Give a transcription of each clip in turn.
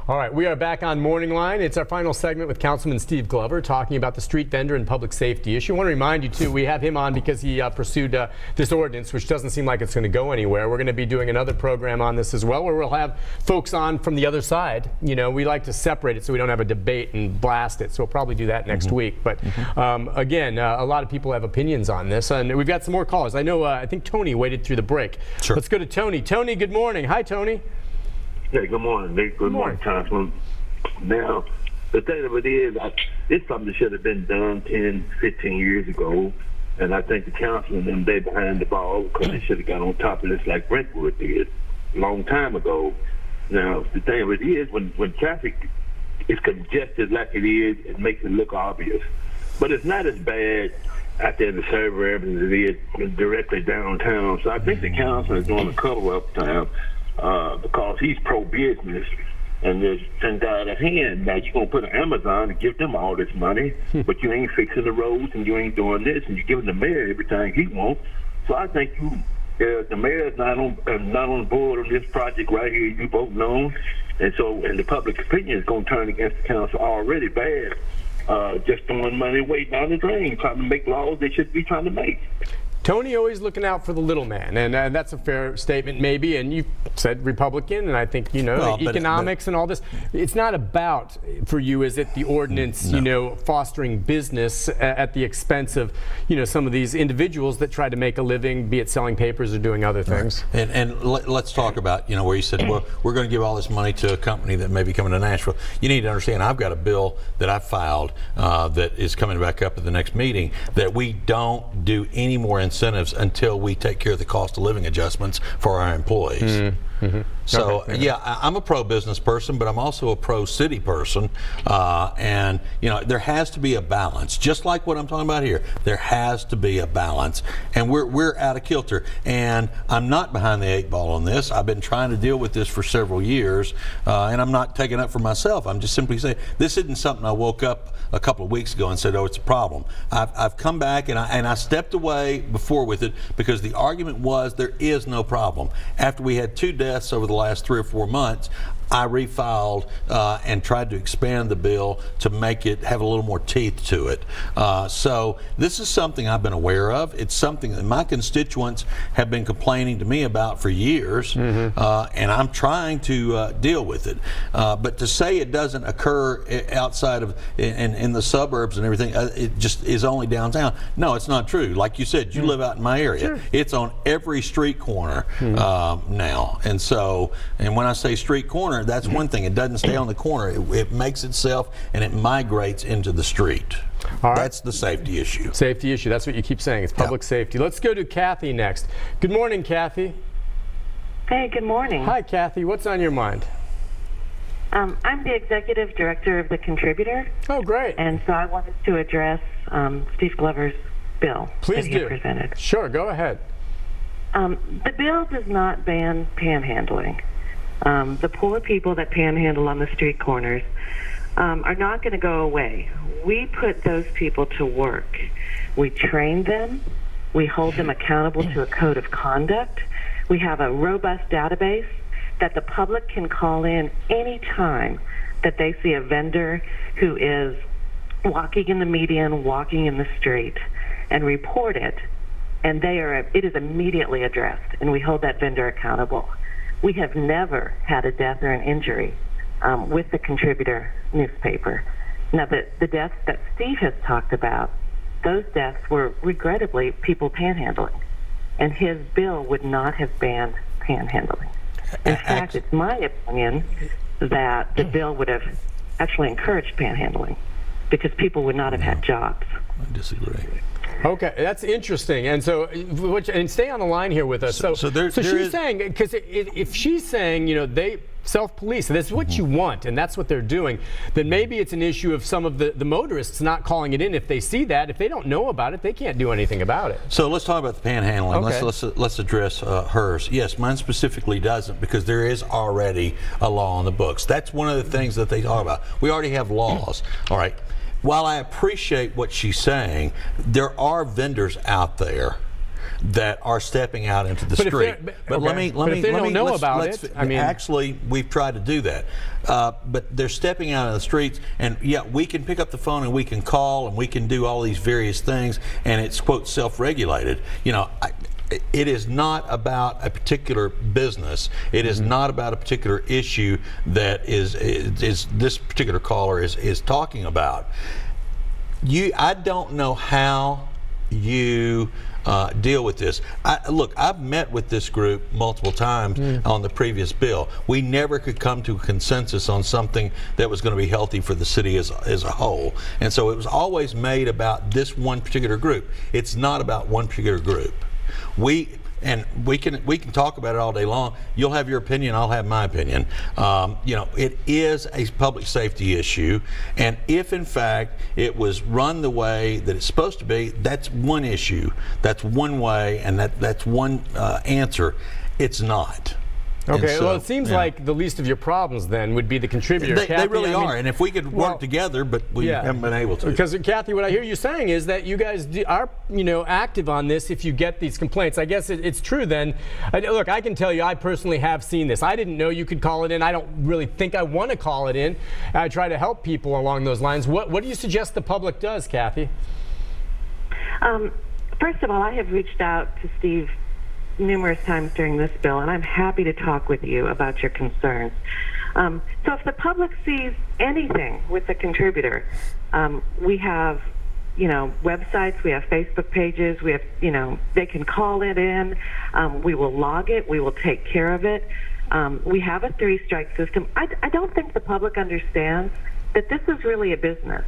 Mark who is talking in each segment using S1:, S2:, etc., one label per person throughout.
S1: All right, we are back on Morning Line. It's our final segment with Councilman Steve Glover talking about the street vendor and public safety issue. I want to remind you, too, we have him on because he pursued this ordinance, which doesn't seem like it's going to go anywhere. We're going to be doing another program on this as well, where we'll have folks on from the other side. You know, we like to separate it so we don't have a debate and blast it, so we'll probably do that next week. But again, a lot of people have opinions on this, and we've got some more callers. I know, I think Tony waited through the break. Sure. Let's go to Tony. Tony, good morning. Hi, Tony.
S2: Hey, good morning, Nick. Good morning, Councilman. Now, the thing of it is, it's something that should have been done 10, 15 years ago, and I think the council and them, they behind the ball because they should have got on top of this like Brentwood did a long time ago. Now, the thing of it is, when traffic is congested like it is, it makes it look obvious. But it's not as bad out there in the suburb as it is directly downtown. So I think the council is doing a cover-up time. Because he's pro-business, and there's $10 a hand. Now you're gonna put an Amazon and give them all this money, but you ain't fixing the roads and you ain't doing this, and you're giving the mayor everything he wants. So I think the mayor is not on board on this project right here. You both know, and the public opinion is gonna turn against the council already bad. Just throwing money way down the drain, trying to make laws they should be trying to make.
S1: Tony always looking out for the little man, and that's a fair statement maybe, and you said Republican, and I think, you know, well, economics and all this. It's not about, for you, is it the ordinance, no. You know, fostering business at the expense of, you know, some of these individuals that try to make a living, be it selling papers or doing other things.
S3: Right. And let's talk about, you know, where you said, well, we're going to give all this money to a company that may be coming to Nashville. You need to understand, I've got a bill that I filed that is coming back up at the next meeting, that we don't do any more incentives until we take care of the cost of living adjustments for our employees. So okay. Yeah, I'm a pro-business person, but I'm also a pro-city person, and you know, there has to be a balance, just like what I'm talking about here. There has to be a balance, and we're out of kilter, and I'm not behind the 8 ball on this. I've been trying to deal with this for several years, and I'm not taking up for myself. I'm just simply saying this isn't something I woke up a couple of weeks ago and said, oh, it's a problem. I've come back and I stepped away before with it because the argument was there is no problem. After we had 2 deaths over the last 3 or 4 months, I refiled and tried to expand the bill to make it have a little more teeth to it. So this is something I've been aware of. It's something that my constituents have been complaining to me about for years, and I'm trying to deal with it. But to say it doesn't occur outside of in the suburbs and everything, it just is only downtown. No, it's not true. Like you said, you live out in my area. Sure. It's on every street corner now, and when I say street corner, that's one thing. It doesn't stay on the corner. It makes itself and it migrates into the street. All right. That's the safety issue.
S1: Safety issue. That's what you keep saying. It's public safety. Let's go to Kathy next. Good morning, Kathy.
S4: Hey, good morning.
S1: Hi, Kathy. What's on your mind?
S4: I'm the executive director of The Contributor.
S1: Oh, great.
S4: And so I wanted to address Steve Glover's bill that he presented.
S1: Sure, go ahead.
S4: The bill does not ban panhandling. The poor people that panhandle on the street corners are not going to go away. We put those people to work. We train them. We hold them accountable to a code of conduct. We have a robust database that the public can call in any time that they see a vendor who is walking in the median, walking in the street, and report it. And it is immediately addressed, and we hold that vendor accountable. We have never had a death or an injury with the Contributor newspaper. Now, the deaths that Steve has talked about, those deaths were regrettably people panhandling, and his bill would not have banned panhandling. In fact, it's my opinion that the bill would have actually encouraged panhandling because people would not have had jobs.
S3: I disagree.
S1: Okay, that's interesting, and so, and stay on the line here with us. So she's saying, because if she's saying, you know, they self-police, and that's what you want, and that's what they're doing, then maybe it's an issue of some of the motorists not calling it in. If they see that, if they don't know about it, they can't do anything about it.
S3: So let's talk about the panhandling. Okay. Let's address hers. Yes, mine specifically doesn't, because there is already a law on the books. That's one of the things that they talk about. We already have laws. All right. While I appreciate what she's saying, there are vendors out there that are stepping out into the street. But
S1: okay. If they don't know about it, I mean,
S3: actually, we've tried to do that. But they're stepping out in the streets, and yeah, we can pick up the phone and we can call and we can do all these various things, and it's, quote, self-regulated. You know, it is not about a particular business. It is not about a particular issue that is this particular caller is talking about. I don't know how you deal with this. Look, I've met with this group multiple times on the previous bill. We never could come to a consensus on something that was going to be healthy for the city as a whole. And so it was always made about this one particular group. It's not about one particular group. We can talk about it all day long. You'll have your opinion, I'll have my opinion. You know, it is a public safety issue, and if in fact it was run the way that it's supposed to be, that's one issue, that's one way, and that's one answer. It's not.
S1: Okay,
S3: so,
S1: well, it seems like the least of your problems then would be the contributor.
S3: They really are, and if we could work together, but we haven't been able to.
S1: Because, Kathy, what I hear you saying is that you guys are, you know, active on this if you get these complaints. I guess it's true then. Look, I can tell you I personally have seen this. I didn't know you could call it in. I don't really think I want to call it in. I try to help people along those lines. What do you suggest the public does, Kathy?
S4: First of all, I have reached out to Steve numerous times during this bill, and I'm happy to talk with you about your concerns. So if the public sees anything with the contributor, we have, you know, websites, we have Facebook pages, we have, you know, they can call it in, we will log it, we will take care of it. We have a 3-strike system. I don't think the public understands that this is really a business.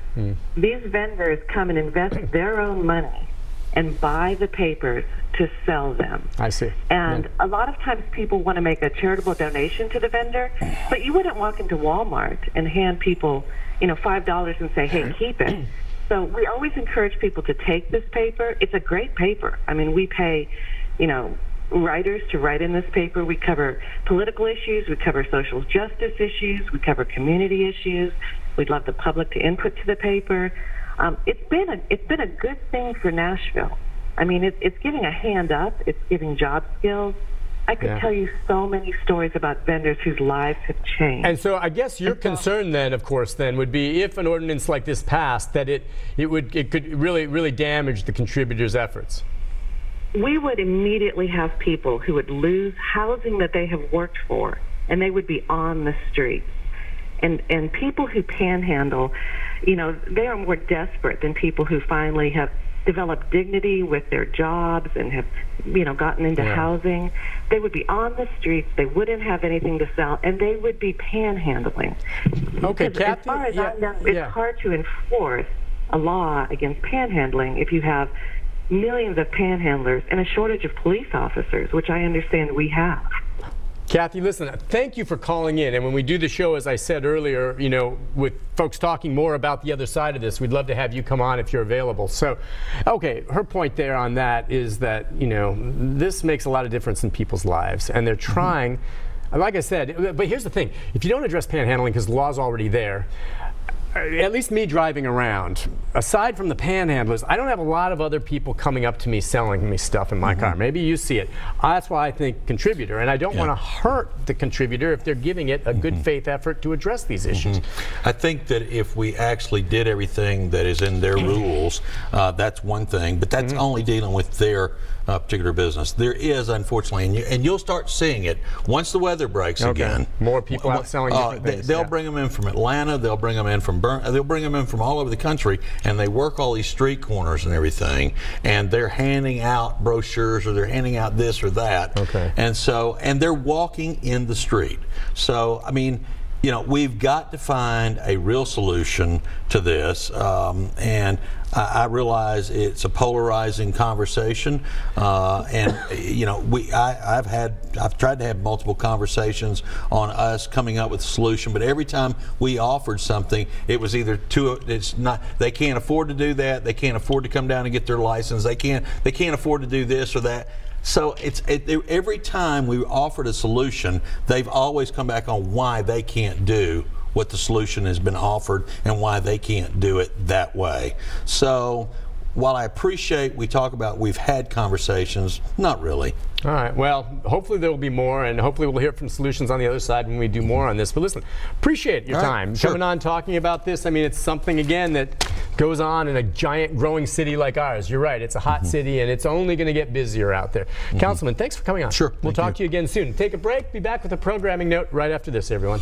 S4: These vendors come and invest their own money and buy the papers to sell them.
S1: I see.
S4: And a lot of times people want to make a charitable donation to the vendor, but you wouldn't walk into Walmart and hand people, you know, $5 and say, hey, keep it. So we always encourage people to take this paper. It's a great paper. I mean, we pay, you know, writers to write in this paper. We cover political issues, we cover social justice issues, we cover community issues. We'd love the public to input to the paper. It's been a good thing for Nashville. I mean, it's giving a hand up. It's giving job skills. I could tell you so many stories about vendors whose lives have changed.
S1: And so I guess your concern then, of course, then would be if an ordinance like this passed, that it could really damage the contributors' efforts.
S4: We would immediately have people who would lose housing that they have worked for, and they would be on the streets. And people who panhandle, you know, they are more desperate than people who finally have developed dignity with their jobs and have, you know, gotten into housing. They would be on the streets, they wouldn't have anything to sell, and they would be panhandling.
S1: Okay, Kathy,
S4: as far as I know, it's hard to enforce a law against panhandling if you have millions of panhandlers and a shortage of police officers, which I understand we have.
S1: Kathy, listen, thank you for calling in. And when we do the show, as I said earlier, you know, with folks talking more about the other side of this, we'd love to have you come on if you're available. So, okay, her point there on that is that, you know, this makes a lot of difference in people's lives. And they're trying, like I said, but here's the thing. If you don't address panhandling because the law's already there, at least me driving around, aside from the panhandlers, I don't have a lot of other people coming up to me selling me stuff in my car. Maybe you see it. That's why I think contributor, and I don't want to hurt the contributor if they're giving it a good faith effort to address these issues.
S3: I think that if we actually did everything that is in their rules, that's one thing, but that's only dealing with their particular business. There is, unfortunately, and you'll start seeing it once the weather breaks again.
S1: More people out selling different things.
S3: They'll bring them in from Atlanta, they'll bring them in from they'll bring them in from all over the country, and they work all these street corners and everything, and they're handing out brochures or they're handing out this or that. And they're walking in the street. So, I mean, you know, we've got to find a real solution to this, and I realize it's a polarizing conversation, and you know, I've tried to have multiple conversations on us coming up with a solution, but every time we offered something, it was either they can't afford to do that, they can't afford to come down and get their license, they can't afford to do this or that. So every time we offered a solution, they've always come back on why they can't do what the solution has been offered and why they can't do it that way. So while I appreciate we talk about we've had conversations, not really.
S1: All right. Well, hopefully there will be more, and hopefully we'll hear from solutions on the other side when we do more on this. But listen, appreciate your time coming on, talking about this. I mean, it's something, again, that goes on in a giant growing city like ours. You're right. It's a hot city, and it's only going to get busier out there. Councilman, thanks for coming on.
S3: Sure.
S1: We'll talk to you again soon. Take a break. Be back with a programming note right after this, everyone.